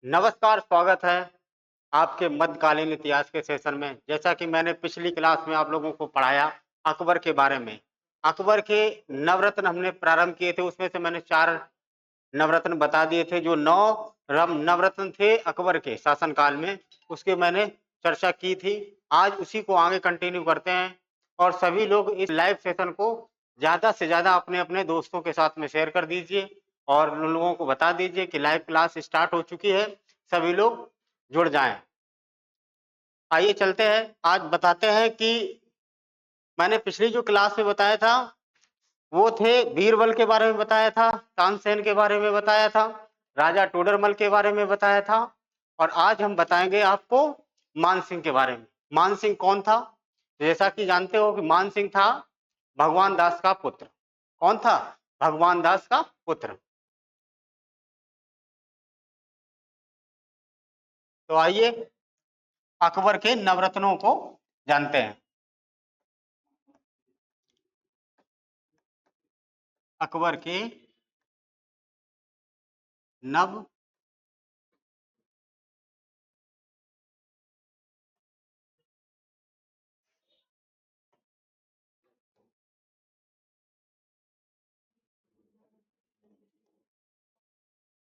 नमस्कार, स्वागत है आपके मध्यकालीन इतिहास के सेशन में। जैसा कि मैंने पिछली क्लास में आप लोगों को पढ़ाया अकबर के बारे में। अकबर के नवरत्न हमने प्रारंभ किए थे, उसमें से मैंने 4 नवरत्न बता दिए थे। जो 9 नवरत्न थे अकबर के शासनकाल में, उसकी मैंने चर्चा की थी। आज उसी को आगे कंटिन्यू करते हैं और सभी लोग इस लाइव सेशन को ज़्यादा से ज़्यादा अपने-अपने दोस्तों के साथ में शेयर कर दीजिए और उन लोगों को बता दीजिए कि लाइव क्लास स्टार्ट हो चुकी है, सभी लोग जुड़ जाएँ। आइए चलते हैं, आज बताते हैं कि मैंने पिछली जो क्लास में बताया था, वो थे बीरबल के बारे में बताया था, तानसेन के बारे में बताया था, राजा टोडरमल के बारे में बताया था और आज हम बताएँगे आपको मानसिंह के बारे में। मानसिंह कौन था? जैसा कि जानते हो कि मानसिंह था भगवान दास का पुत्र। कौन था? भगवान दास का पुत्र। तो आइए अकबर के नवरत्नों को जानते हैं। अकबर के नव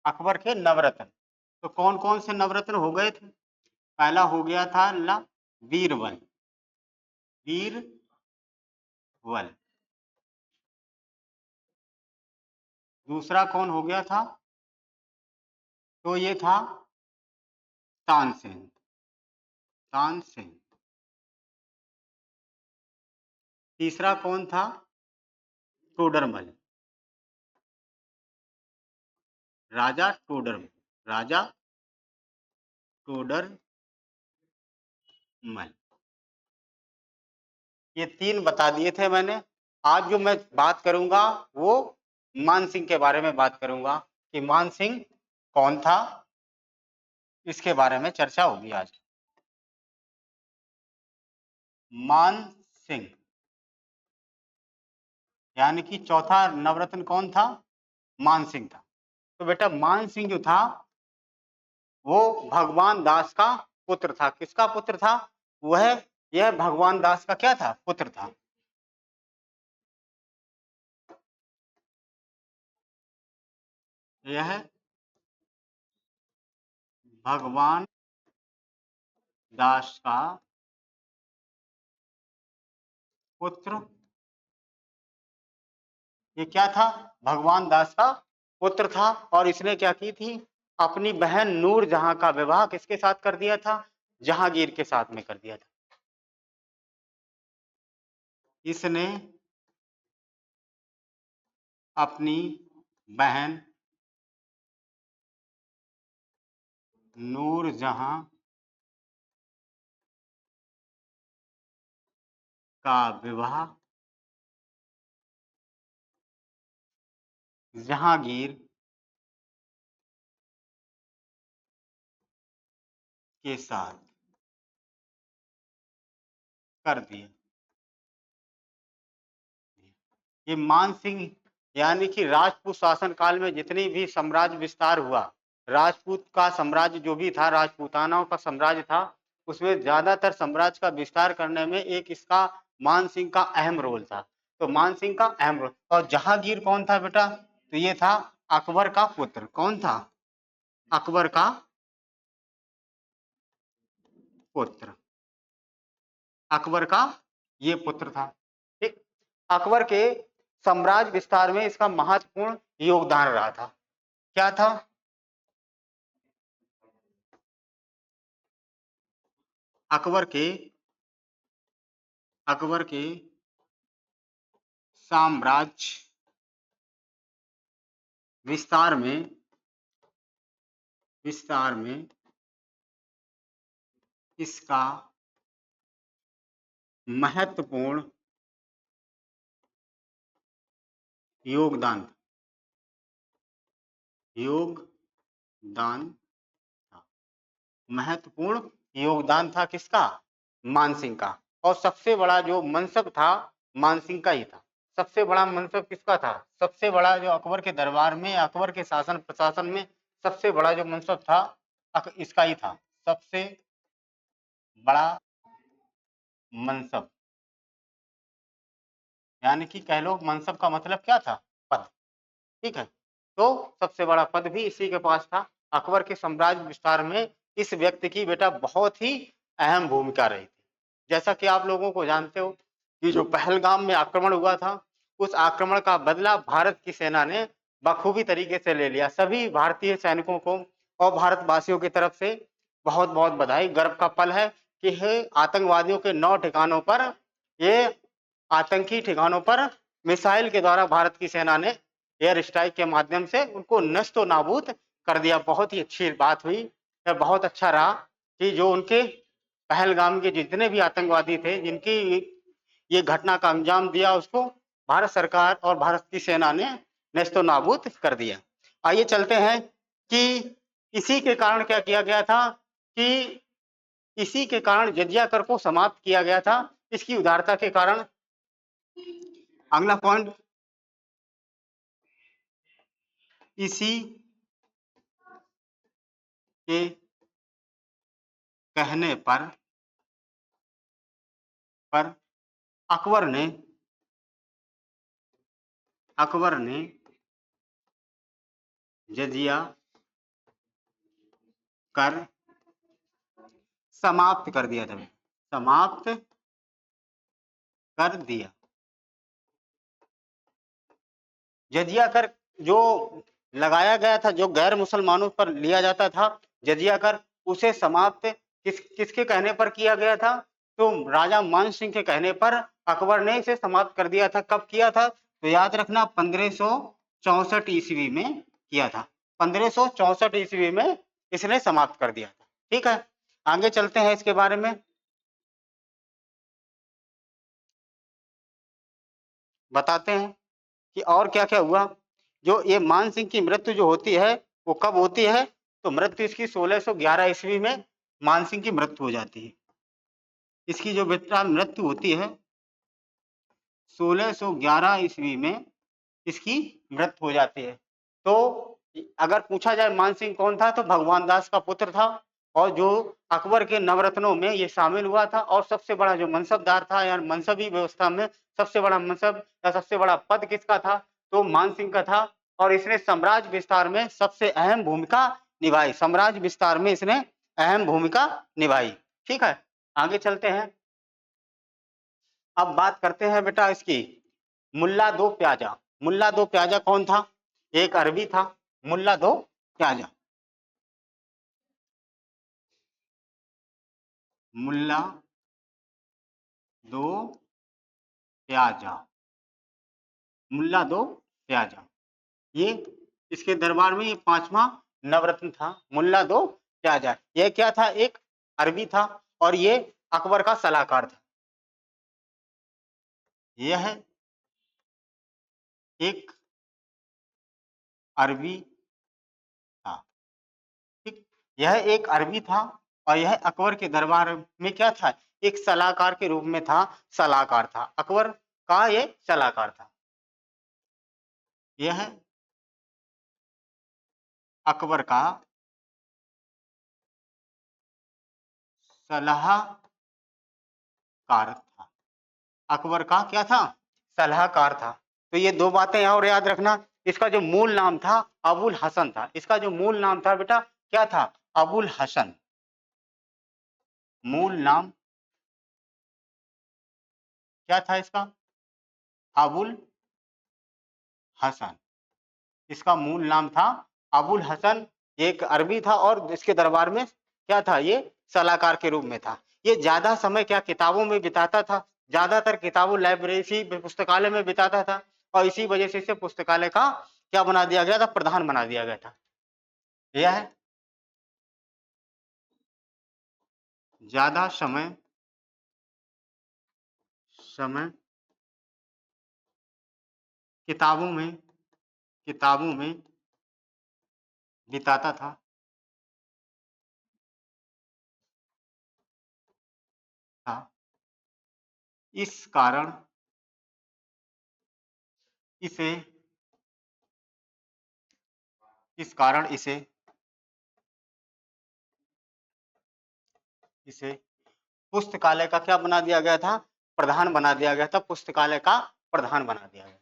अकबर के नवरत्न। तो कौन-कौन से नवरत्न हो गए थे? पहला हो गया था बीरबल। बीरबल। दूसरा कौन हो गया था? तो ये था तानसेन। तानसेन। तीसरा कौन था? टोडरमल। राजा टोडरमल। राजा टोडरमल। ये 3 बता दिए थे मैंने। आज जो मैं बात करूँगा वो मानसिंह के बारे में बात करूँगा कि मानसिंह कौन था? इसके बारे में चर्चा होगी आज। मानसिंह यानी कि चौथा नवरत्न कौन था? मानसिंह था। तो बेटा मानसिंह जो था वो भगवान दास का पुत्र था। किसका पुत्र था? यह भगवान दास का क्या था? पुत्र था। यह भगवान दास का पुत्र। ये क्या था? भगवान दास का पुत्र था और इसने क्या की थी? अपनी बहन नूरजहां का विवाह किसके साथ कर दिया था? जहांगीर के साथ में कर दिया था। इसने अपनी बहन नूरजहां का विवाह जहांगीर के साथ कर दिया। ये मानसिंह यानी कि राजपूत शासन काल में जितनी भी साम्राज्य विस्तार हुआ, राजपूत का साम्राज्य जो भी था, राजपूतानाओं का साम्राज्य था, उसमें ज्यादातर साम्राज्य का विस्तार करने में एक इसका मानसिंह का अहम रोल था। तो मानसिंह का अहम रोल। और जहांगीर कौन था बेटा? तो ये था अकबर का पुत्र। कौन था? अकबर का पुत्र। अकबर का ये पुत्र था। ठीक। अकबर के साम्राज्य विस्तार में इसका महत्वपूर्ण योगदान रहा था। क्या था? अकबर के साम्राज्य विस्तार में इसका महत्वपूर्ण योगदान था। महत्वपूर्ण योगदान था किसका? मानसिंह का। और सबसे बड़ा जो मनसब था मानसिंह का ही था। सबसे बड़ा मनसब किसका था? सबसे बड़ा जो अकबर के दरबार में, अकबर के शासन प्रशासन में सबसे बड़ा जो मनसब था इसका ही था सबसे बड़ा मनसब, यानी कि कह लो मनसब का मतलब क्या था, पद। ठीक है, तो सबसे बड़ा पद भी इसी के पास था। अकबर के साम्राज्य विस्तार में इस व्यक्ति की बेटा बहुत ही अहम भूमिका रही थी। जैसा कि आप लोगों को जानते हो कि जो पहलगाम में आक्रमण हुआ था, उस आक्रमण का बदला भारत की सेना ने बखूबी तरीके से ले लिया। सभी भारतीय सैनिकों को और भारतवासियों की तरफ से बहुत बहुत बधाई। गर्व का पल है कि आतंकवादियों के 9 ठिकानों पर, ये आतंकी ठिकानों पर मिसाइल के द्वारा भारत की सेना ने एयर स्ट्राइक के माध्यम से उनको नष्टो नाबूद कर दिया। बहुत ही अच्छी बात हुई। यह बहुत अच्छा रहा कि जो उनके पहलगाम के जितने भी आतंकवादी थे, जिनकी ये घटना का अंजाम दिया, उसको भारत सरकार और भारत की सेना ने नेस्तो नाबूद कर दिया। आइए चलते हैं कि इसी के कारण क्या किया गया था, कि इसी के कारण जजिया कर को समाप्त किया गया था, इसकी उदारता के कारण। अगला पॉइंट, इसी के कहने पर अकबर ने जजिया कर समाप्त कर दिया था, समाप्त कर दिया। जजिया कर जो लगाया गया था, जो गैर मुसलमानों पर लिया जाता था जजिया कर, उसे समाप्त किसके कहने पर किया गया था, तो राजा मान सिंह के कहने पर अकबर ने इसे समाप्त कर दिया था। कब किया था, तो याद रखना 1564 ईस्वी में किया था। 1564 ईस्वी में इसने समाप्त कर दिया था। ठीक है, आगे चलते हैं इसके बारे में, बताते हैं कि और क्या क्या हुआ। जो ये मान सिंह की मृत्यु जो होती है, वो कब होती है, तो मृत्यु इसकी 1611 ईस्वी में मान सिंह की मृत्यु हो जाती है। इसकी जो बेटा मृत्यु होती है 1611 ईस्वी में इसकी मृत्यु हो जाती है। तो अगर पूछा जाए मान सिंह कौन था, तो भगवान दास का पुत्र था, और जो अकबर के नवरत्नों में ये शामिल हुआ था, और सबसे बड़ा जो मनसबदार था, या मनसबी व्यवस्था में सबसे बड़ा मनसब या सबसे बड़ा पद किसका था, तो मान सिंह का था। और इसने साम्राज्य विस्तार में सबसे अहम भूमिका निभाई, साम्राज्य विस्तार में इसने अहम भूमिका निभाई। ठीक है, आगे चलते हैं। अब बात करते हैं बेटा इसकी, मुल्ला दो प्याजा। मुल्ला दो प्याजा कौन था, एक अरबी था, मुल्ला दो प्याजा। मुल्ला दो प्याजा, मुल्ला दो प्याजा, ये इसके दरबार में ये 5वां नवरत्न था, मुल्ला दो प्याजा। ये क्या था, एक अरबी था, और ये अकबर का सलाहकार था। यह एक अरबी था। ठीक, यह एक अरबी था, और यह अकबर के दरबार में क्या था, एक सलाहकार के रूप में था, सलाहकार था, अकबर का ये सलाहकार था। यह अकबर का सलाहकार था, अकबर का क्या था, सलाहकार था। तो ये दो बातें और याद रखना। इसका जो मूल नाम था अबुल हसन था, इसका जो मूल नाम था बेटा क्या था, अबुल हसन। मूल नाम क्या था इसका, अबुल हसन, इसका मूल नाम था अबुल हसन। एक अरबी था, और इसके दरबार में क्या था, ये सलाहकार के रूप में था। ये ज्यादा समय क्या किताबों में बिताता था, ज्यादातर किताबों लाइब्रेरी पुस्तकालय में बिताता था, और इसी वजह से इसे पुस्तकालय का क्या बना दिया गया था, प्रधान बना दिया गया था। यह है ज्यादा समय समय किताबों में बिताता था। इस कारण इसे इस कारण इसे इसे पुस्तकालय का क्या बना दिया गया था? प्रधान बना दिया गया था, पुस्तकालय का प्रधान बना दिया गया।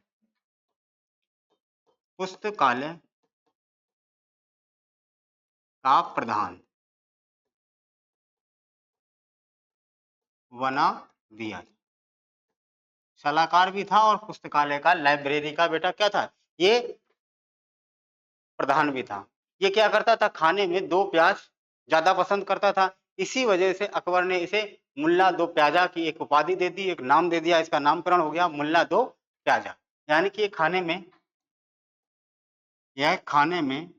पुस्तकालय का प्रधान बना दिया। सलाहकार भी था और पुस्तकालय का, लाइब्रेरी का बेटा क्या था? ये प्रधान भी था। ये क्या करता था? खाने में 2 प्याज ज्यादा पसंद करता था। इसी वजह से अकबर ने इसे मुल्ला दो प्याजा की एक उपाधि दे दी, एक नाम दे दिया, इसका नामकरण हो गया मुल्ला दो प्याजा। यानी कि यह खाने में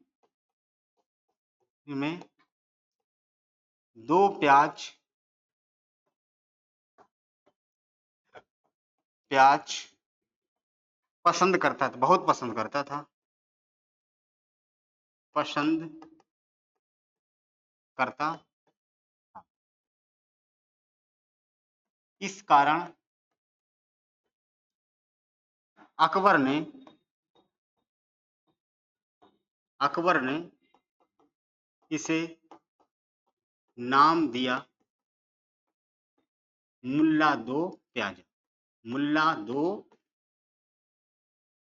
2 प्याज पसंद करता था, बहुत पसंद करता था, पसंद करता था। इस कारण अकबर ने इसे नाम दिया मुल्ला दो प्याजा। मुल्ला दो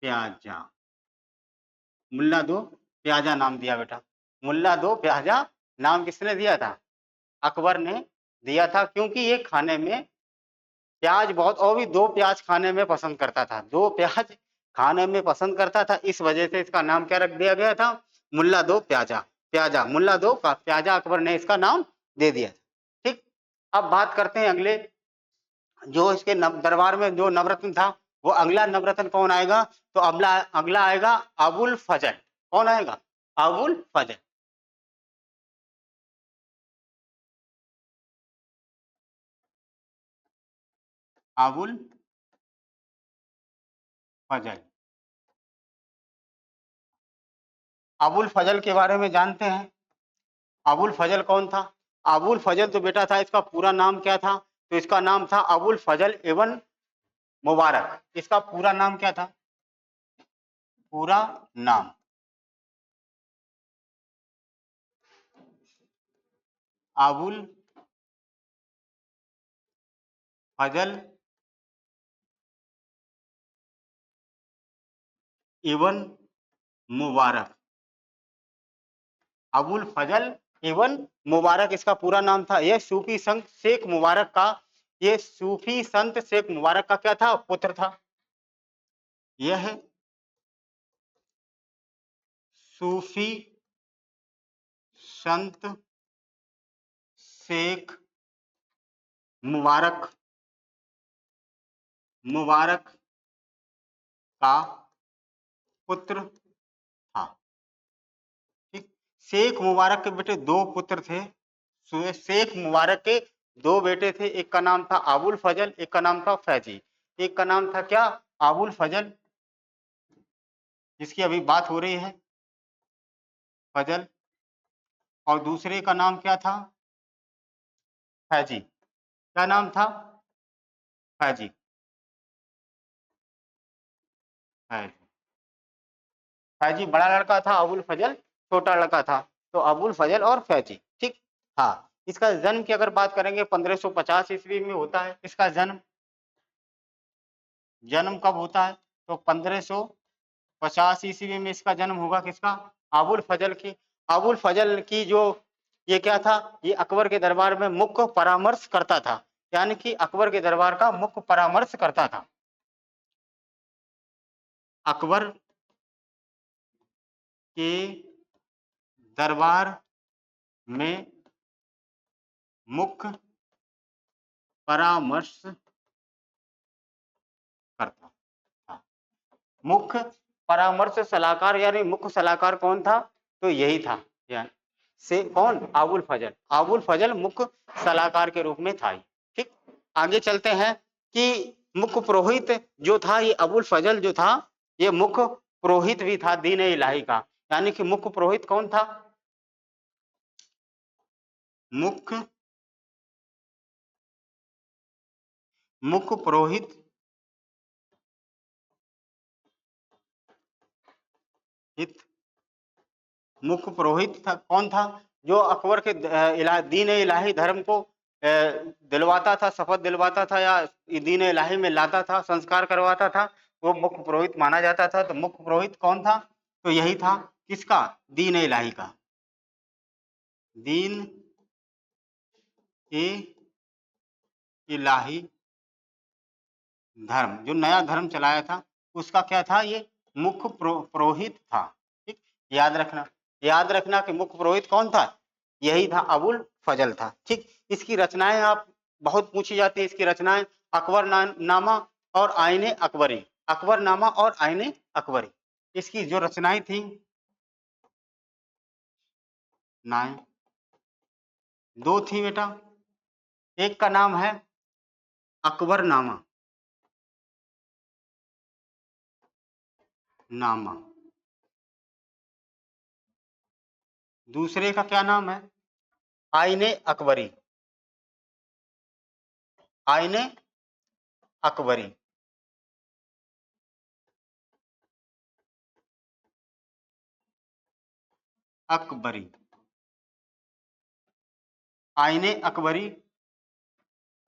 प्याजा, मुल्ला दो प्याजा नाम दिया बेटा। मुल्ला दो प्याजा नाम किसने दिया था? अकबर ने दिया था, क्योंकि ये खाने में प्याज बहुत, और भी 2 प्याज खाने में पसंद करता था, 2 प्याज खाने में पसंद करता था। इस वजह से इसका नाम क्या रख दिया गया था? मुल्ला दो प्याजा। प्याजा, मुल्ला दो प्याजा, अकबर ने इसका नाम दे दिया। ठीक, अब बात करते हैं अगले, जो इसके दरबार में जो नवरत्न था, वो अगला नवरत्न कौन आएगा? तो अगला आएगा अबुल फजल। कौन आएगा? अबुल फजल। अबुल फजल। अबुल फजल के बारे में जानते हैं? अबुल फजल कौन था? अबुल फजल तो बेटा था, इसका पूरा नाम क्या था? तो इसका नाम था अबुल फजल इब्न मुबारक। इसका पूरा नाम क्या था? पूरा नाम अबुल फजल इब्न मुबारक। अबुल फजल इब्न मुबारक इसका पूरा नाम था। यह सूफी संत शेख मुबारक का, ये सूफी संत शेख मुबारक का क्या था? पुत्र था। यह सूफी संत शेख मुबारक का पुत्र था। ठीक, शेख मुबारक के बेटे 2 पुत्र थे। शेख मुबारक के 2 बेटे थे, एक का नाम था अबुल फजल, एक का नाम था फैजी। एक का नाम था क्या? अबुल फजल, जिसकी अभी बात हो रही है, फजल। और दूसरे का नाम क्या था? फैजी। क्या नाम था? फैजी। फैजी बड़ा लड़का था, अबुल फजल छोटा लड़का था। तो अबुल फजल और फैजी। ठीक, हाँ। इसका जन्म की अगर बात करेंगे 1550 ईस्वी में होता है इसका जन्म। जन्म कब होता है? तो 1550 ईस्वी में इसका जन्म होगा। किसका? अबुल फजल की। अबुल फजल की जो, ये क्या था? ये अकबर के दरबार में मुख्य परामर्श करता था, यानी कि अकबर के दरबार का मुख्य परामर्श करता था। अकबर के दरबार में मुख्य परामर्श करता था। मुख्य परामर्श सलाहकार, यानी मुख्य सलाहकार कौन था? तो यही था, यानी से कौन? अबुल फजल। अबुल फजल मुख्य सलाहकार के रूप में था। ठीक, आगे चलते हैं कि मुख्य पुरोहित जो था, ये अबुल फजल जो था, ये मुख्य पुरोहित भी था दीन इलाही का। यानी कि मुख्य पुरोहित कौन था? मुख्य पुरोहित मुख्य पुरोहित था, कौन था? जो अकबर के दीन इलाही धर्म को दिलवाता था, शपथ दिलवाता था या दीन इलाही में लाता था, संस्कार करवाता था, वो मुख्य पुरोहित माना जाता था। तो मुख्य पुरोहित कौन था? तो यही था, किसका? दीन इलाही का। दीन ए इलाही धर्म, जो नया धर्म चलाया था, उसका क्या था? ये मुख्य पुरोहित था। ठीक, याद रखना, याद रखना कि मुख्य पुरोहित कौन था? यही था, अबुल फजल था। ठीक, इसकी रचनाएं आप बहुत पूछी जाती है। इसकी रचनाएं नामा और आईने अकबरी, अकबरनामा और आईने अकबरी, इसकी जो रचनाएं थी नाए दो थी बेटा। एक का नाम है अकबरनामा, नामा। दूसरे का क्या नाम है? आईने अकबरी, आईने अकबरी। अकबरी, आईने अकबरी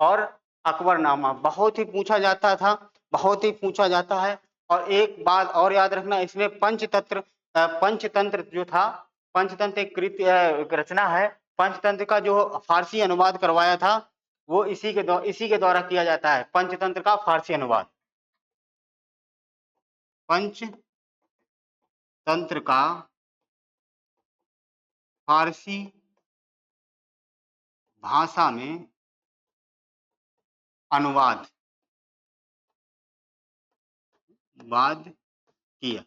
और अकबरनामा बहुत ही पूछा जाता था, बहुत ही पूछा जाता है। और एक बात और याद रखना, इसमें पंचतंत्र, पंचतंत्र जो था, पंचतंत्र एक कृति रचना है। पंचतंत्र का जो फारसी अनुवाद करवाया था, वो इसी के द्वारा किया जाता है। पंचतंत्र का फारसी अनुवाद, पंचतंत्र का फारसी भाषा में अनुवाद वाद किया।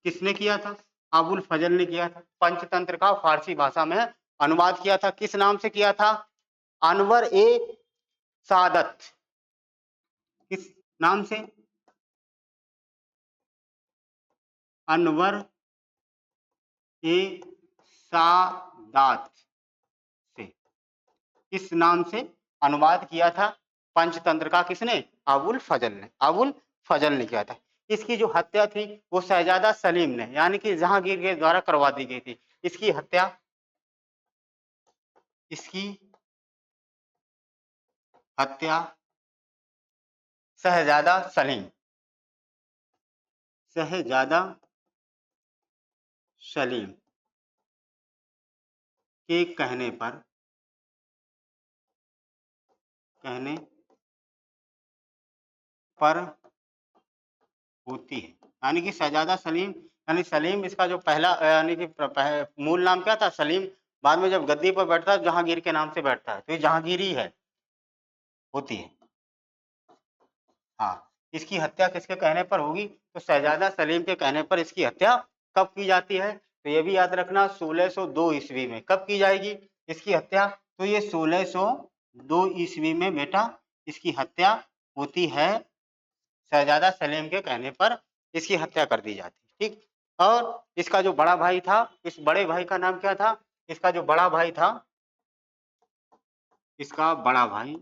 किसने किया था? अबुल फजल ने किया था। पंचतंत्र का फारसी भाषा में अनुवाद किया था। किस नाम से किया था? अनवर ए सादत। किस नाम से? अनवर ए सादात से, किस नाम से अनुवाद किया था पंचतंत्र का? किसने? अबुल फजल ने, अबुल फजल ने किया था। इसकी जो हत्या थी वो शहजादा सलीम ने, यानी कि जहांगीर के द्वारा करवा दी गई थी। इसकी हत्या, इसकी हत्या शहजादा सलीम, शहजादा सलीम के कहने पर, कहने पर होती है। यानी कि शहजादा सलीम, यानी सलीम इसका जो पहला यानी कि मूल नाम क्या था? सलीम। बाद में जब गद्दी पर बैठता है जहांगीर के नाम से बैठता है, तो ये जहांगीरी है, होती है। हाँ, इसकी हत्या किसके कहने पर होगी? तो शहजादा सलीम के कहने पर इसकी हत्या कब की जाती है? तो ये भी याद रखना, 1602 ईस्वी में। कब की जाएगी इसकी हत्या? तो ये 1602 ईस्वी में बेटा इसकी हत्या होती है। शहजादा सलीम के कहने पर इसकी हत्या कर दी जाती। ठीक, और इसका जो बड़ा भाई था, इस बड़े भाई का नाम क्या था? इसका जो बड़ा भाई था, इसका बड़ा भाई,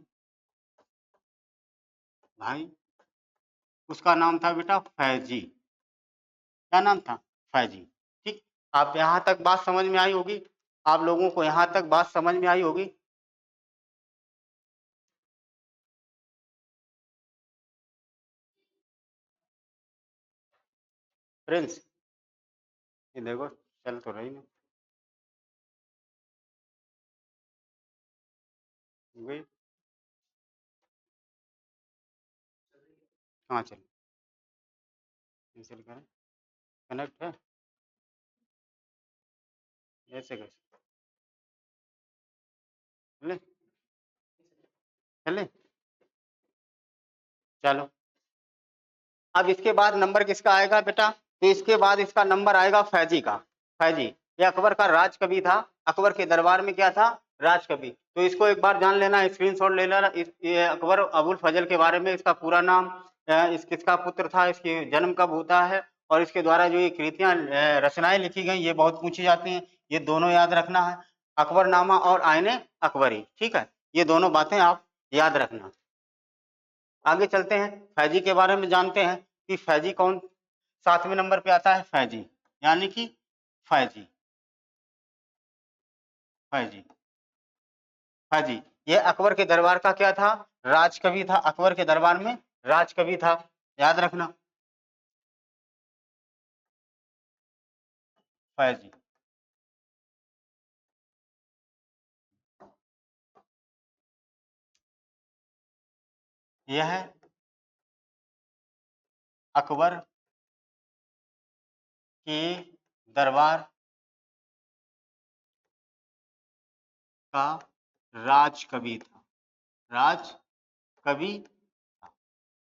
उसका नाम था बेटा फैजी। क्या नाम था? फैजी। ठीक, आप यहाँ तक बात समझ में आई होगी, आप लोगों को यहाँ तक बात समझ में आई होगी। प्रिंस, ये देखो चल तो रही है वही, कहाँ चल कैंसिल करें? कनेक्ट है, ऐसे कैसे चले? चले, चलो। अब इसके बाद नंबर किसका आएगा बेटा? तो इसके बाद इसका नंबर आएगा फैजी का। फैजी ये अकबर का राज कवि था, अकबर के दरबार में क्या था? राज कवि। तो इसको एक बार जान लेना, स्क्रीनशॉट ले लेना। ये अकबर अबुल फजल के बारे में, इसका पूरा नाम, इस किसका पुत्र था, इसके जन्म कब होता है, और इसके द्वारा जो ये कृतियां रचनाएं लिखी गई, ये बहुत पूछी जाती हैं। ये दोनों याद रखना है, अकबरनामा और आईने अकबरी। ठीक है, ये दोनों बातें आप याद रखना। आगे चलते हैं, फैजी के बारे में जानते हैं कि फैजी कौन। 7वें नंबर पे आता है फैजी, यानी कि फैजी, फैजी, फैजी ये अकबर के दरबार का क्या था? राजकवि था। अकबर के दरबार में राजकवि था, याद रखना। फैजी। यह है अकबर के दरबार का राजकवि था। राजकवि,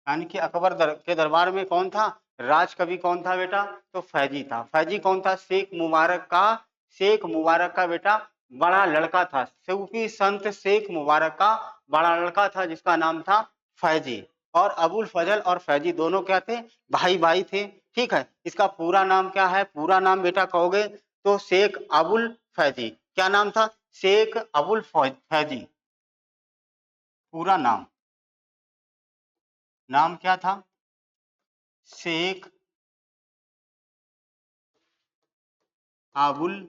यानी कि अकबर के दरबार में कौन था? राजकवि कौन था बेटा? तो फैजी था। फैजी कौन था? शेख मुबारक का बेटा बड़ा लड़का था। सूफी संत शेख मुबारक का बड़ा लड़का था, जिसका नाम था फैजी। और अबुल फजल और फैजी दोनों क्या थे? भाई भाई थे। ठीक है, इसका पूरा नाम क्या है? पूरा नाम बेटा कहोगे तो शेख अबुल फैजी। क्या नाम था? शेख अबुल फैजी। पूरा नाम, नाम क्या था? शेख अबुल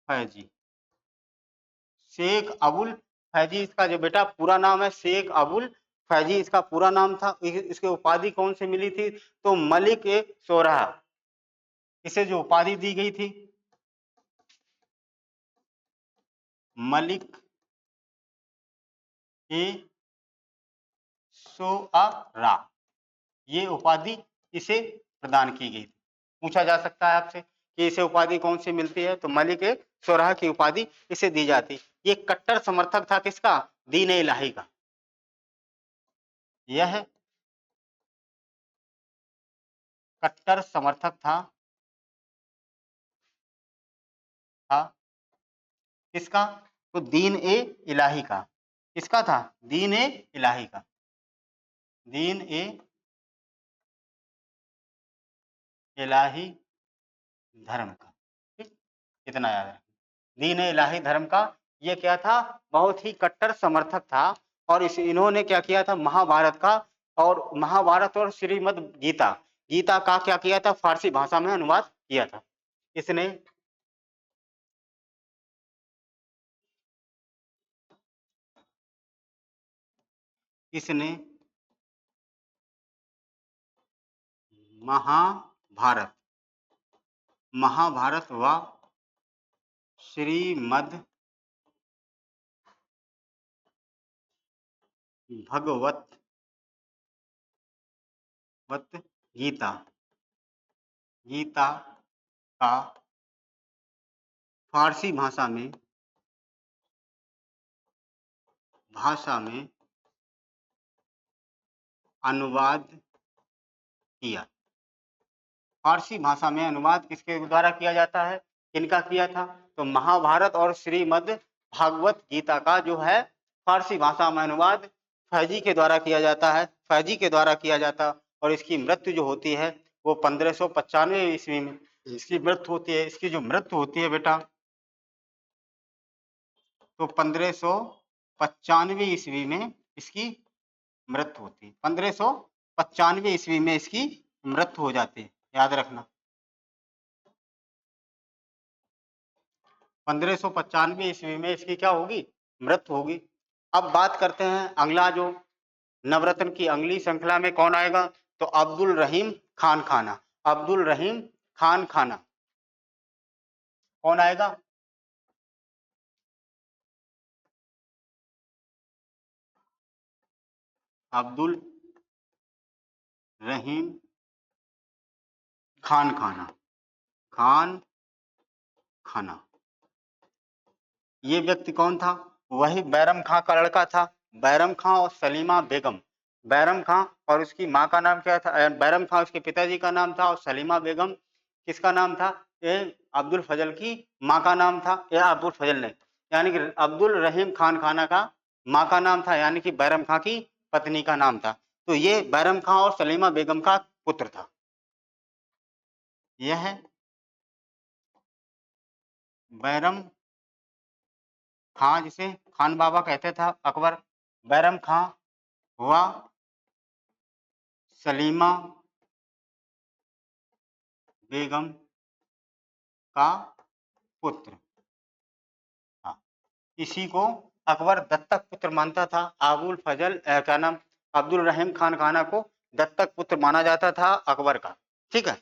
फैजी। शेख अबुल फैजी इसका जो बेटा पूरा नाम है, शेख अबुल फैजी इसका पूरा नाम था। इसके उपाधि कौन से मिली थी? तो मलिक ए सोरहा, इसे जो उपाधि दी गई थी, मलिक ए सोअरा, ये उपाधि इसे प्रदान की गई थी। पूछा जा सकता है आपसे कि इसे उपाधि कौन सी मिलती है? तो मलिक ए सोरहा की उपाधि इसे दी जाती। ये कट्टर समर्थक था किसका? दीन ए इलाही का। यह कट्टर समर्थक था किसका? तो दीन ए इलाही का। किसका था? दीन ए इलाही का। दीन ए इलाही धर्म का। ठीक, इतना याद है। दीन ए इलाही धर्म का ये क्या था? बहुत ही कट्टर समर्थक था। और इन्होंने क्या किया था? महाभारत का, और महाभारत और श्रीमद् गीता, गीता का क्या किया था? फारसी भाषा में अनुवाद किया था इसने। इसने महाभारत महाभारत व श्रीमद् भगवत गीता गीता का फारसी भाषा में अनुवाद किया। फारसी भाषा में अनुवाद किसके द्वारा किया जाता है? किनका किया था? तो महाभारत और श्रीमद् भागवत गीता का जो है फारसी भाषा में अनुवाद फैजी के द्वारा किया जाता है। फैजी के द्वारा किया जाता। और इसकी मृत्यु जो होती है वो 1595 ईस्वी में इसकी मृत्यु होती है। इसकी जो मृत्यु होती है बेटा, तो 1595 ईस्वी में इसकी मृत्यु होती है। 1595 ईस्वी में इसकी मृत्यु हो जाती है, याद रखना। 1595 ईस्वी में इसकी क्या होगी? मृत्यु होगी। अब बात करते हैं अगला, जो नवरत्न की अगली श्रृंखला में कौन आएगा? तो अब्दुल रहीम खान खाना। अब्दुल रहीम खान खाना कौन आएगा? अब्दुल रहीम खान खाना। खान खाना ये व्यक्ति कौन था? वही बैरम खां का लड़का था। बैरम खां और सलीमा बेगम। बैरम खां और उसकी माँ का नाम क्या था? बैरम खां उसके पिताजी का नाम था, और सलीमा बेगम किसका नाम था? ये अब्दुल फजल की माँ का नाम था। या अब्दुल फजल ने, यानी कि अब्दुल रहीम खान खाना का माँ का नाम था, यानी कि बैरम खां की पत्नी का नाम था। तो ये बैरम खां और सलीमा बेगम का पुत्र था। यह है बैरम खां, जिसे खान बाबा कहते था अकबर। बैरम खां हुआ सलीमा बेगम का पुत्र। हाँ, इसी को अकबर दत्तक पुत्र मानता था। अबुल फजल क्या नाम, अब्दुल रहीम खान खाना को दत्तक पुत्र माना जाता था अकबर का। ठीक है,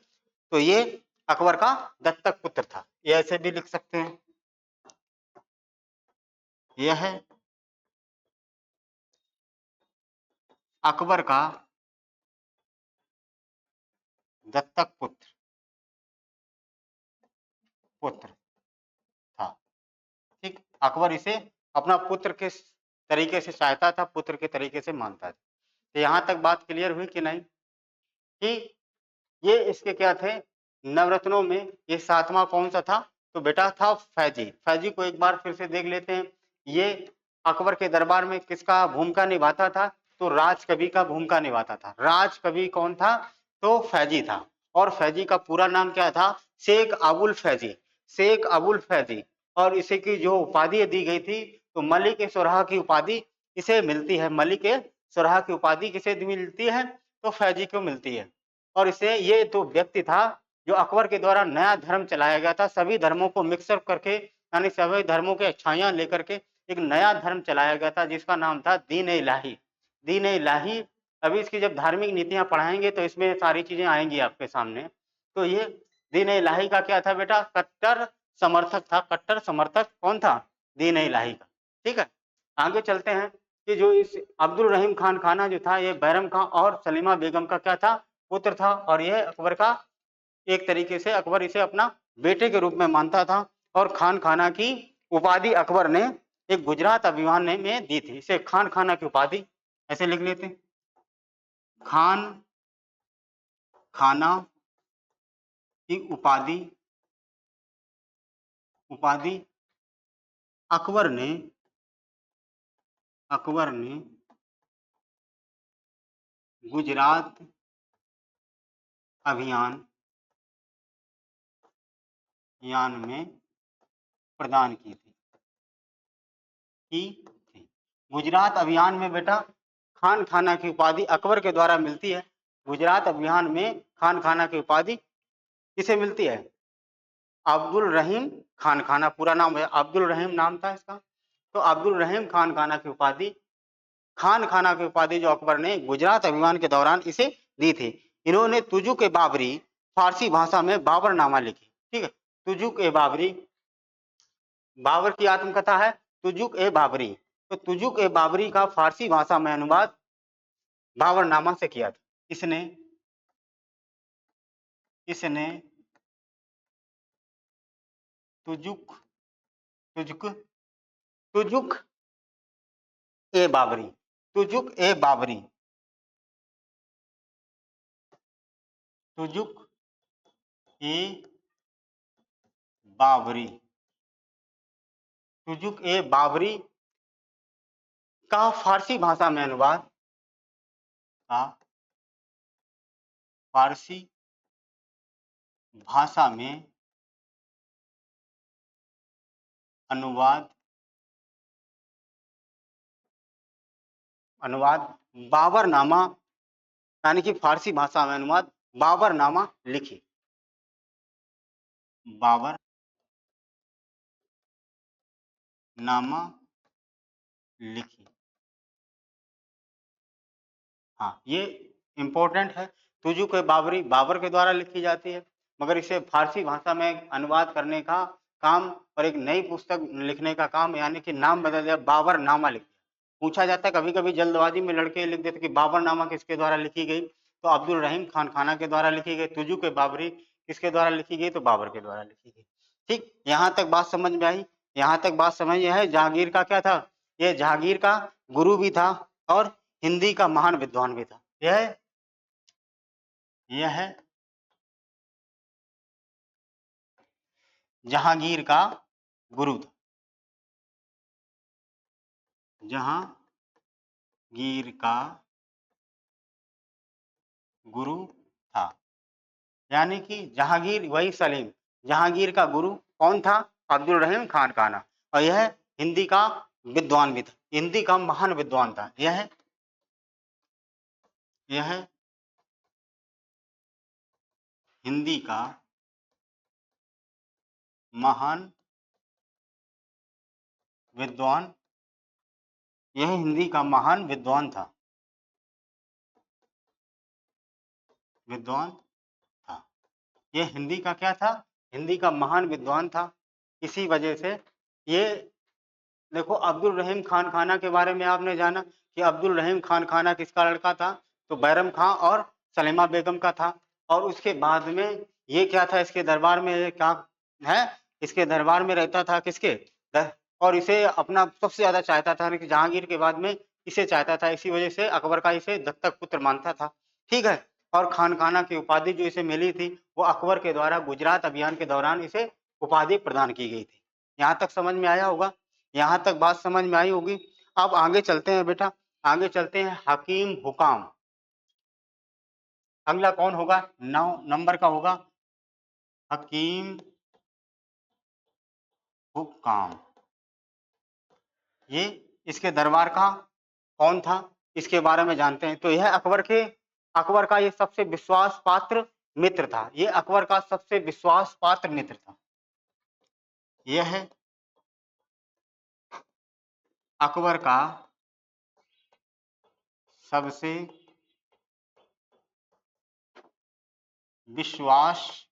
तो ये अकबर का दत्तक पुत्र था, ये ऐसे भी लिख सकते हैं। यह है अकबर का दत्तक पुत्र था। ठीक, अकबर इसे अपना पुत्र के तरीके से चाहता था, पुत्र के तरीके से मानता था। तो यहाँ तक बात क्लियर हुई कि नहीं, कि ये इसके क्या थे नवरत्नों में, ये सातवां कौन सा था, तो बेटा था फैजी। फैजी को एक बार फिर से देख लेते हैं। ये अकबर के दरबार में किसका भूमिका निभाता था, तो राजकवि का भूमिका निभाता था। राजकवि कौन था, तो फैजी था। और फैजी का पूरा नाम क्या था, शेख अबुल फैजी, शेख अबुल फैजी। और इसे की जो उपाधि दी गई थी, तो मलिक ए सोरहा की उपाधि इसे मिलती है। मलिक ए सोरहा की उपाधि किसे मिलती है, तो फैजी को मिलती है। और इसे ये तो व्यक्ति था जो अकबर के द्वारा नया धर्म चलाया गया था, सभी धर्मों को मिक्सअप करके, यानी सभी धर्मों के अच्छाइयां लेकर के एक नया धर्म चलाया गया था, जिसका नाम था दीन इलाही। दीन इलाही। अभी इसकी जब धार्मिक नीतियां पढ़ाएंगे तो इसमें सारी चीजें आएंगी आपके सामने। तो ये दीन इलाही का क्या था बेटा, कट्टर समर्थक था। कट्टर समर्थक कौन था, दीन इलाही का। ठीक है, आगे चलते हैं कि जो इस अब्दुल रहीम खान खाना जो था, ये बैरम खां और सलीमा बेगम का क्या था, पुत्र था। और यह अकबर का एक तरीके से अकबर इसे अपना बेटे के रूप में मानता था। और खान खाना की उपाधि अकबर ने एक गुजरात अभियान में दी थी। इसे खान खाना की उपाधि ऐसे लिख लेते, खान खाना की उपाधि उपाधि अकबर ने गुजरात अभियान में प्रदान की थी। गुजरात अभियान में बेटा खान खाना की उपाधि अकबर के द्वारा मिलती है। गुजरात अभियान में खान खाना की उपाधि किसे मिलती है, अब्दुल रहीम खान खाना, पूरा नाम है अब्दुल रहीम नाम था इसका। तो अब्दुल रहीम खान खाना की उपाधि, खान खाना की उपाधि जो अकबर ने गुजरात अभियान के दौरान इसे दी थी। इन्होंने तुजुक ए बाबरी फारसी भाषा में बाबरनामा लिखी। ठीक है, तुजुक ए बाबरी, बाबर की आत्मकथा है तुजुक ए बाबरी। तो तुजुक ए बाबरी का फारसी भाषा में अनुवाद बाबरनामा से किया था। इसने इसने तुजुक तुजुक तुजुक ए बाबरी, तुजुक ए बाबरी, तुजुक ए बाबरी, तुजुक ए बाबरी का फारसी भाषा में अनुवाद, का फारसी भाषा में अनुवाद अनुवाद बाबरनामा, यानी कि फारसी भाषा में अनुवाद बाबरनामा लिखी। बाबरनामा लिखी। हाँ, ये इंपॉर्टेंट है। तुजुक ए बाबरी बाबर के द्वारा लिखी जाती है, मगर इसे फारसी भाषा में अनुवाद करने का काम और एक नई पुस्तक लिखने का काम, यानी कि नाम बदल दिया, बाबरनामा लिख दिया। पूछा जाता है कभी कभी जल्दबाजी में लड़के लिख देते कि बाबरनामा किसके द्वारा लिखी गई, तो अब्दुल रहीम खान खाना के द्वारा लिखी गई। तुजुक ए बाबरी किसके द्वारा लिखी गई, तो बाबर के द्वारा लिखी गई। ठीक, यहाँ तक बात समझ में आई। यहाँ तक बात समझ में है। जहांगीर का क्या था, ये जहांगीर का गुरु भी था और हिंदी का महान विद्वान भी था। यह है जहांगीर का गुरु था। जहांगीर का गुरु था, यानी कि जहांगीर वही सलीम, जहांगीर का गुरु कौन था, अब्दुल रहीम खान खाना। और यह हिंदी का विद्वान भी था, हिंदी का महान विद्वान था। यह हिंदी का महान विद्वान यह हिंदी का महान विद्वान था, विद्वान था। यह हिंदी का क्या था? हिंदी का महान विद्वान था। इसी वजह से ये देखो, अब्दुल रहीम खान खाना के बारे में आपने जाना कि अब्दुल रहीम खान खाना किसका लड़का था? तो बैरम खां और सलीमा बेगम का था। और उसके बाद में ये क्या था, इसके दरबार में ये क्या है, इसके दरबार में रहता था किसके और इसे अपना सबसे ज्यादा चाहता था कि जहांगीर के बाद में इसे चाहता था। इसी वजह से अकबर का इसे दत्तक पुत्र मानता था। ठीक है। और खान खाना की उपाधि जो इसे मिली थी वो अकबर के द्वारा गुजरात अभियान के दौरान इसे उपाधि प्रदान की गई थी। यहाँ तक समझ में आया होगा, यहाँ तक बात समझ में आई होगी। अब आगे चलते हैं बेटा, आगे चलते हैं। हकीम हुकाम, अगला कौन होगा? 9 नंबर का होगा हकीम हुकाम। ये इसके दरबार का कौन था, इसके बारे में जानते हैं। तो यह अकबर का ये सबसे विश्वास पात्र मित्र था। ये अकबर का सबसे विश्वास पात्र मित्र था। यह अकबर का सबसे विश्वास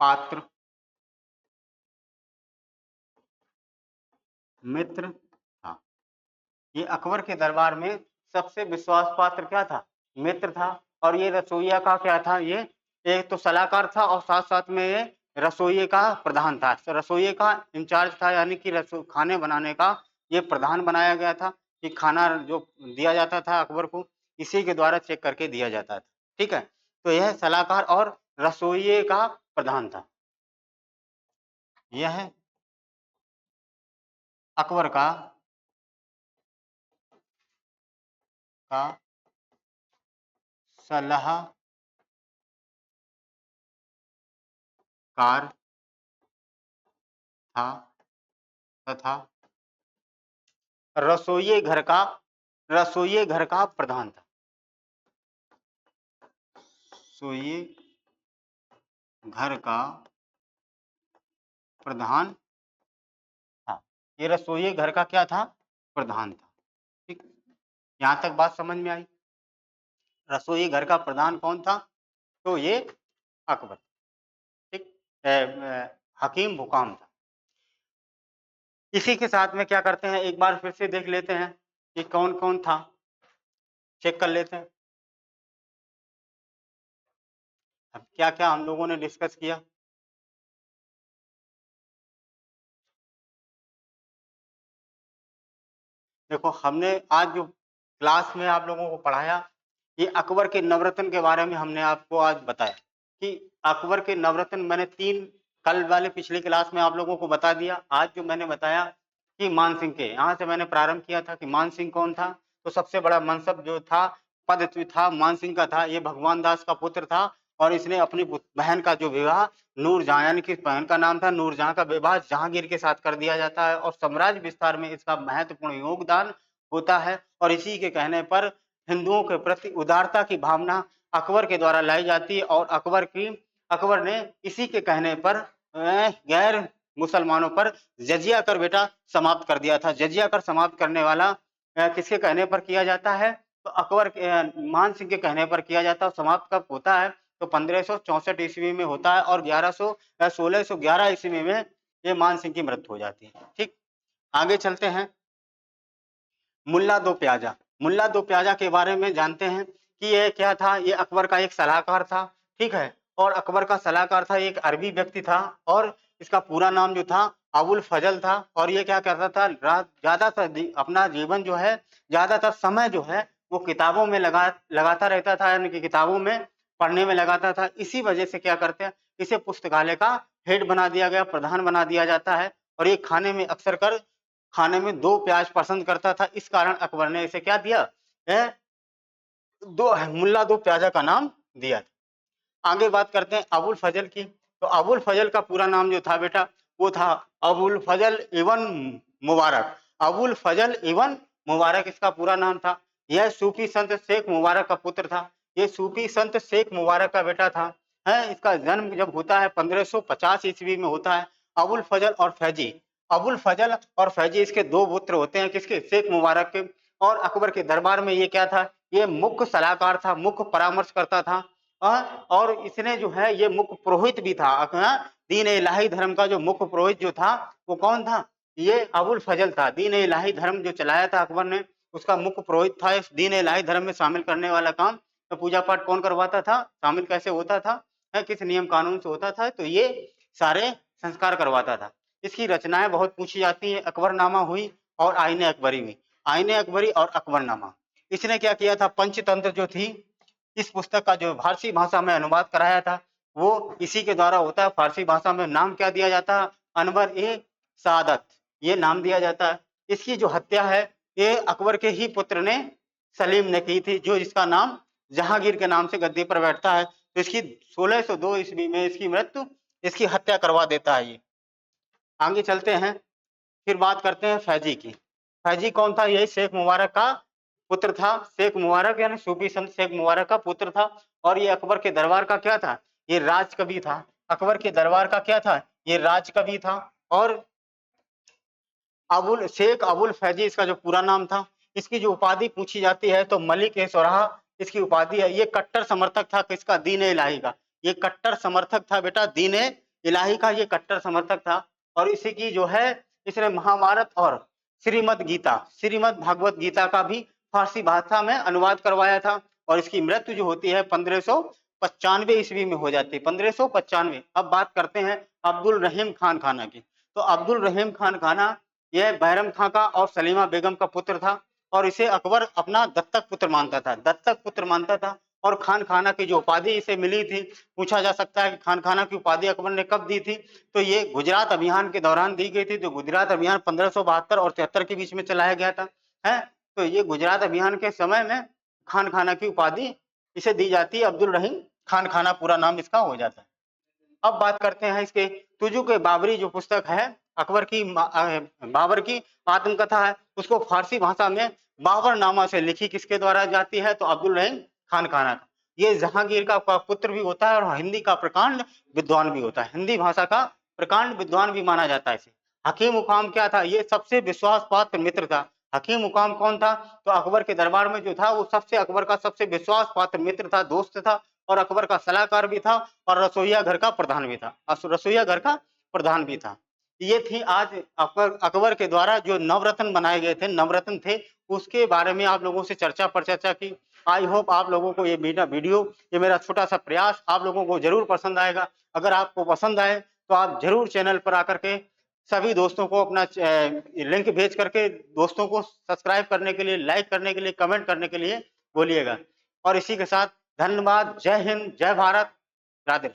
पात्र मित्र था। ये अकबर के दरबार में सबसे विश्वास पात्र क्या था? मित्र था। और ये रसोइया का क्या था? ये एक तो सलाहकार था और साथ साथ में ये रसोइये का प्रधान था। तो रसोइये का इंचार्ज था, यानी कि खाने बनाने का ये प्रधान बनाया गया था कि खाना जो दिया जाता था अकबर को इसी के द्वारा चेक करके दिया जाता था। ठीक है। तो यह सलाहकार और रसोइये का प्रधान था। यह अकबर का सलाहकार था तथा रसोइये घर का प्रधान था। रसोइये घर का प्रधान था। ये रसोइये घर का क्या था? प्रधान था। ठीक, यहाँ तक बात समझ में आई। रसोई घर का प्रधान कौन था? तो ये अकबर। ठीक, हकीम हुकाम था। इसी के साथ में क्या करते हैं, एक बार फिर से देख लेते हैं कि कौन कौन था, चेक कर लेते हैं। अब क्या क्या हम लोगों ने डिस्कस किया। देखो, हमने आज जो क्लास में आप लोगों को पढ़ाया, ये अकबर के नवरत्न के बारे में हमने आपको आज बताया कि अकबर के नवरत्न मैंने 3 कल वाले पिछली क्लास में आप लोगों को बता दिया। आज जो मैंने बताया कि मान सिंह के, यहाँ से मैंने प्रारंभ किया था कि मान सिंह कौन था। तो सबसे बड़ा मनसब जो था, पद था, मान सिंह का था। ये भगवान दास का पुत्र था और इसने अपनी बहन का जो विवाह नूरजहां, यानी कि बहन का नाम था नूरजहां, का विवाह जहांगीर के साथ कर दिया जाता है और साम्राज्य विस्तार में इसका महत्वपूर्ण योगदान होता है। और इसी के कहने पर हिंदुओं के प्रति उदारता की भावना अकबर के द्वारा लाई जाती है और अकबर ने इसी के कहने पर गैर मुसलमानों पर जजिया कर बेटा समाप्त कर दिया था। जजिया कर समाप्त करने वाला किसके कहने पर किया जाता है? तो अकबर मान सिंह के कहने पर किया जाता है। समाप्त कब होता है? तो 1564 ईस्वी में होता है और 1611 ईस्वी में ये मान सिंह की मृत्यु हो जाती है। ठीक, आगे चलते हैं। मुल्ला दो प्याजा, मुल्ला दो प्याजा के बारे में जानते हैं कि ये क्या था। ये अकबर का एक सलाहकार था। ठीक है। और अकबर का सलाहकार था, एक अरबी व्यक्ति था और इसका पूरा नाम जो था अबुल फजल था। और ये क्या करता था, ज्यादातर अपना जीवन जो है, ज्यादातर समय जो है वो किताबों में लगाता रहता था, यानी कि किताबों में पढ़ने में लगाता था। इसी वजह से क्या करते हैं, इसे पुस्तकालय का हेड बना दिया गया, प्रधान बना दिया जाता है। और ये खाने में 2 प्याज पसंद करता था। इस कारण अकबर ने इसे क्या दिया है, मुल्ला दो प्याजा का नाम दिया था। आगे बात करते हैं अबुल फजल की। तो अबुल फजल का पूरा नाम जो था बेटा, वो था अबुल फजल इवन मुबारक। अबुल फजल इवन मुबारक इसका पूरा नाम था। यह सूफी संत शेख मुबारक का पुत्र था। ये सूफी संत शेख मुबारक का बेटा था। है, इसका जन्म जब होता है 1550 ईस्वी में होता है। अबुल फजल और फैजी, अबुल फजल और फैजी इसके दो पुत्र होते हैं, किसके? शेख मुबारक के। और अकबर के दरबार में ये क्या था? ये मुख्य सलाहकार था, मुख्य परामर्शकर्ता था। और इसने जो है ये मुख्य पुरोहित भी था। दीन इलाही धर्म का जो मुख्य पुरोहित जो था वो कौन था? ये अबुल फजल था। दीन इलाही धर्म जो चलाया था अकबर ने, उसका मुख्य पुरोहित था। इस दीन इलाही धर्म में शामिल करने वाला काम तो पूजा पाठ कौन करवाता था? शामिल कैसे होता था? किस नियम कानून से होता था? तो ये सारे संस्कार करवाता था। इसकी रचनाएं बहुत पूछी जाती है। अकबरनामा हुई और आईने अकबरी हुई। आईने अकबरी और अकबरनामा। इसने क्या किया था? पंचतंत्र जो थी, इस पुस्तक का जो फारसी भाषा में अनुवाद कराया था वो इसी के द्वारा होता है। फारसी भाषा में नाम क्या दिया जाता है? अनवर ए सादत, ये नाम दिया जाता है। इसकी जो हत्या है ये अकबर के ही पुत्र ने, सलीम ने की थी, जो इसका नाम जहांगीर के नाम से गद्दी पर बैठता है। तो इसकी 1602 ईस्वी में इसकी मृत्यु, इसकी हत्या करवा देता है ये। आगे चलते हैं, फिर बात करते हैं फैजी की। फैजी कौन था? यही शेख मुबारक का पुत्र था। शेख मुबारक यानी सूफी संत शेख मुबारक का पुत्र था। और ये अकबर के दरबार का क्या था? ये राजकवि था। अकबर के दरबार का क्या था? ये राजकवि था। और शेख अबुल फैजी इसका जो पूरा नाम था। इसकी जो उपाधि पूछी जाती है तो मलिक ए सोराह इसकी उपाधि है। ये कट्टर समर्थक था किसका? दीन इलाही का। ये कट्टर समर्थक था बेटा, दीन इलाही का ये कट्टर समर्थक था। और इसी की जो है, इसने महाभारत और श्रीमद भागवत गीता का भी फारसी भाषा में अनुवाद करवाया था। और इसकी मृत्यु जो होती है 1595 ईस्वी में हो जाती है। 1595। अब बात करते हैं अब्दुल रहीम खान खाना की। तो अब्दुल रहीम खान खाना यह बैरम खां का और सलीमा बेगम का पुत्र था। और इसे अकबर अपना दत्तक पुत्र मानता था, दत्तक पुत्र मानता था। और खान खाना की जो उपाधि इसे मिली थी, पूछा जा सकता है कि खान खाना की उपाधि अकबर ने कब दी थी? तो ये गुजरात अभियान के दौरान दी गई थी। जो गुजरात अभियान 1572 और 73 के बीच में चलाया गया था, है। तो ये गुजरात अभियान के समय में खान खाना की उपाधि इसे दी जाती है। अब्दुल रहीम खान खाना पूरा नाम इसका हो जाता है। अब बात करते हैं इसके तुजु के बाबरी जो पुस्तक है, अकबर की बाबर की आत्मकथा है, उसको फारसी भाषा में बाबरनामा से लिखी किसके द्वारा जाती है? तो अब्दुल रहीम खान खाना का। ये जहांगीर का पुत्र भी होता है और हिंदी का प्रकांड विद्वान भी होता है। हिंदी भाषा का प्रकांड विद्वान भी माना जाता है इसे। हकीम उकाम क्या था? ये सबसे विश्वास पात्र मित्र था। हकीम उकाम कौन था? तो अकबर के दरबार में जो था वो अकबर का सबसे विश्वास पात्र मित्र था, दोस्त था। और अकबर का सलाहकार भी था। और रसोईया घर का प्रधान भी था। रसोईया घर का प्रधान भी था। ये थी आज अकबर के द्वारा जो नवरत्न बनाए गए थे, नवरत्न थे, उसके बारे में आप लोगों से चर्चा पर चर्चा की। आई होप आप लोगों को ये वीडियो, ये मेरा छोटा सा प्रयास आप लोगों को जरूर पसंद आएगा। अगर आपको पसंद आए तो आप जरूर चैनल पर आकर के सभी दोस्तों को अपना लिंक भेज करके दोस्तों को सब्सक्राइब करने के लिए, लाइक करने के लिए, कमेंट करने के लिए बोलिएगा। और इसी के साथ धन्यवाद। जय हिंद, जय भारत, राधे।